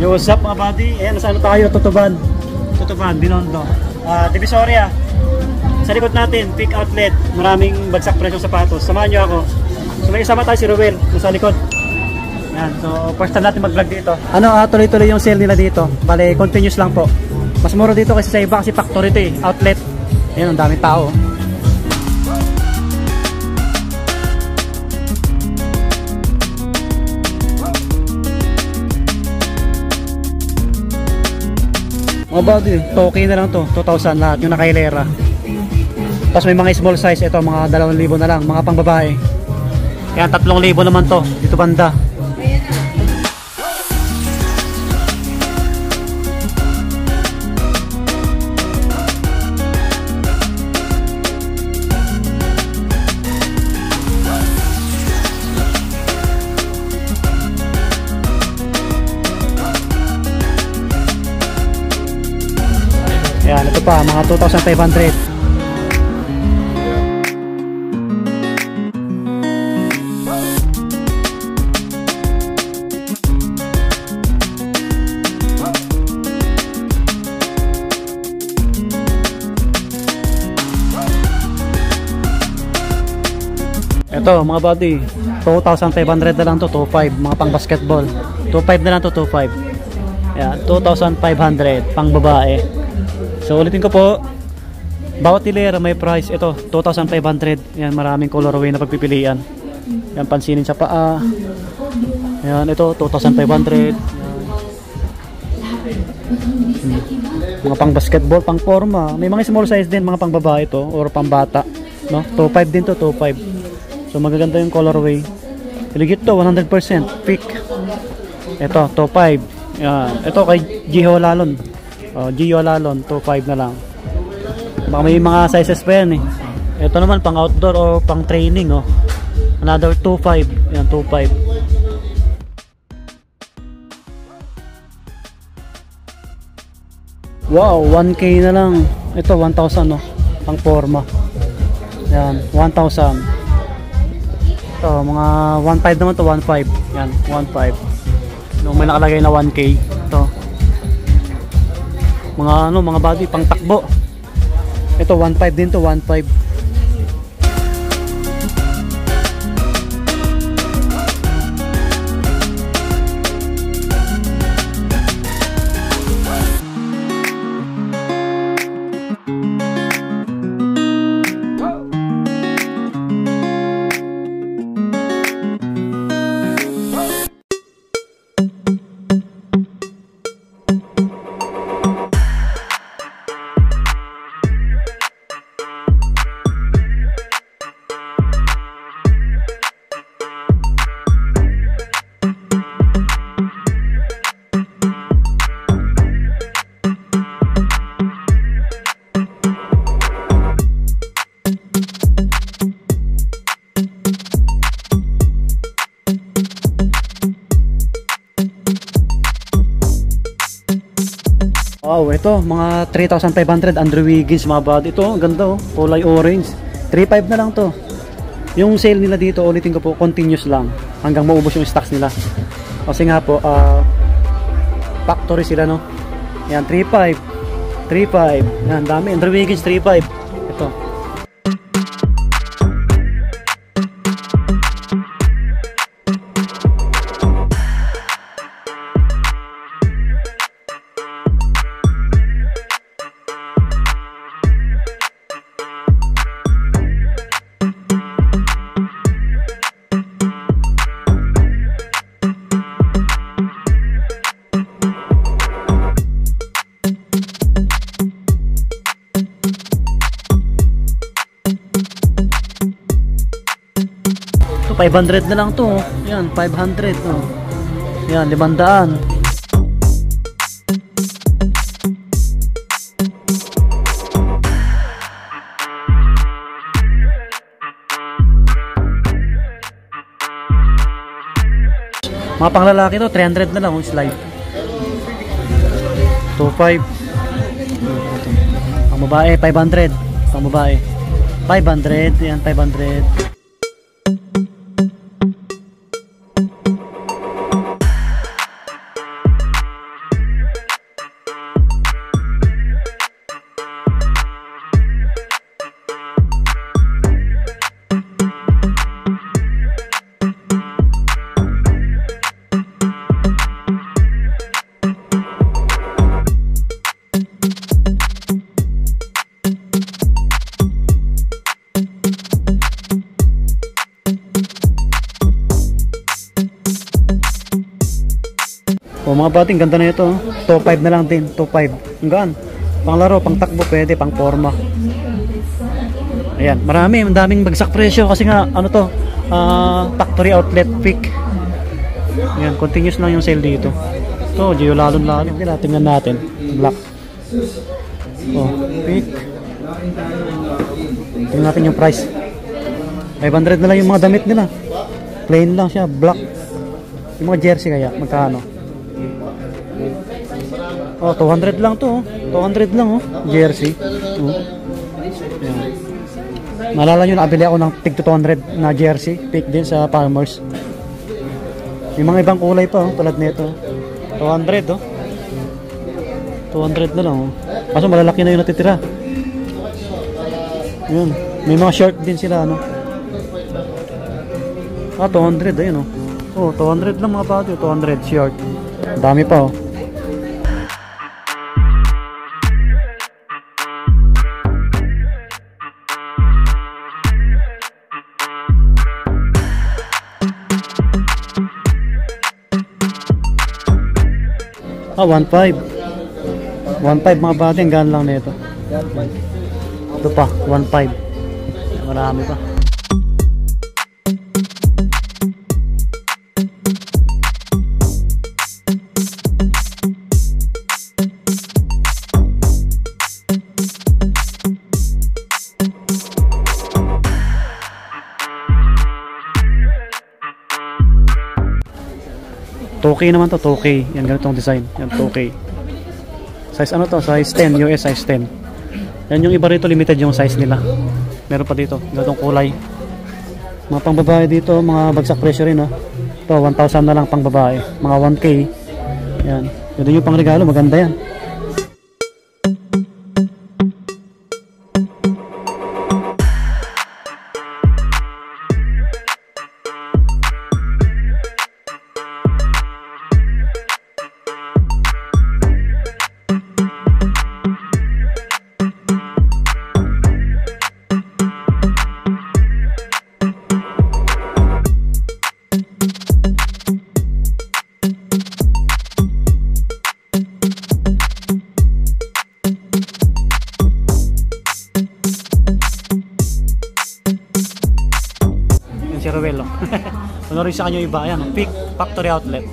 Yo, what's up mga buddy? Ayan, nasa ano tayo? Tutuban, Binondo. Divisoria. Sa likod natin, Peak Outlet. Maraming bagsak presyong sapatos. Samahan nyo ako. So may isama tayo si Ruel, nasa likod. Ayan, so first time natin mag-vlog dito. Tuloy-tuloy yung sale nila dito. Bale, continuous lang po. Mas mura dito kasi sa iba kasi factory ito outlet. Ayan, ang daming tao. Mga buddy, okay na lang to, 2,000 lahat yung nakailera. Tapos may mga small size, ito mga 2,000 na lang, mga pang babae. Kaya 3,000 naman to, dito banda. Ayan, ito pa, mga 2,500. Ito, mga buddy, 2,500 na lang to, 2,500, mga pang basketball. 2,500 na lang to, 2,500. Ayan, 2,500, pang babae. So ulitin ko po, bawat hilera may price. Ito 2,500. Yan, maraming colorway na pagpipilian. Yan, pansinin sa paa. Yan, ito 2,500. Mga pang basketball, pang forma. May mga small size din, mga pang babae to or pang bata, no? 2,500 din to, 2,500. So magaganda yung colorway. Legit to, 100% peak. Ito 2,500. Yan, ito kay Gio Lalon. Gio Lalon, 2,500 na lang. Baka may mga sizes pa yan Ito naman pang outdoor o pang training Another 2,500. Yan, 2,500. Wow, 1K na lang. Ito 1,000 pang forma. Yan, 1,000. Ito mga 1,500 naman to, 1,500. Yan, 1,500. May nakalagay na 1K. Ito mga body pang takbo. Ito 1,500 din to, 1,500. Wow, ito mga 3,500 Andrew Wiggins mga body. Ito, ang ganda kulay orange. 3,500 na lang to. Yung sale nila dito, ulitin ko po, continuous lang hanggang maubos yung stocks nila. Kasi nga po, factory sila Yan, 3,500. 3,500. Yan, dami. Andrew Wiggins 3,500. Ito. So 500 na lang to. Yan, 500 Yan, 500. Mga panglalaki to, 300 na lang slide. 2,500. Pang babae, 500. Pang babae, 500. Yan, 500. mga bating, ganda na ito. 2.5 na lang din. 2.5. Ang gaan. Pang laro, pang takbo, pwede. Pang forma. Ayan. Marami. Ang daming bagsak presyo. Kasi nga, ano to? Factory outlet pick. Ayan. Continuous lang yung sale dito. Ito, Gio lalon-lalon. Tingnan natin. Black. Oh, pick. Tingnan natin yung price. 500 na lang yung mga damit nila. Plain lang siya, black. Yung mga jersey kaya, magkano? Oh, 200 lang to. 200 lang oh, jersey. Oh. Ayan. Naalala nyo, nakabili ako ng tig 200 na jersey. Pick din sa Farmers. Yung mga ibang kulay pa oh, tulad nito. 200 oh. 200 na lang oh. Kaso malalaki na yung natitira. Yun. May mga shirt din sila ano. 200 ayun oh. Oh, 200 lang mga pati, 200 short. Dami pa oh. Ah, 1.5. 1.5 mga pati, ang gaan lang nito. Ito pa, 1.5. Marami pa. Okay naman to, 2K. Yan, ganitong design. Yan, 2K. Size ano to? Size 10, US size 10. Yan yung iba rito, limited yung size nila. Meron pa dito, ganitong kulay. Mga pang babae dito, mga bagsak presyo rin oh. Ito, 1,000 na lang pang babae. Mga 1K. Yan. Yan yung pang regalo, maganda yan. Si Ruel. Panorin sa kanyo iba. Ayan, Pick Factory Outlet.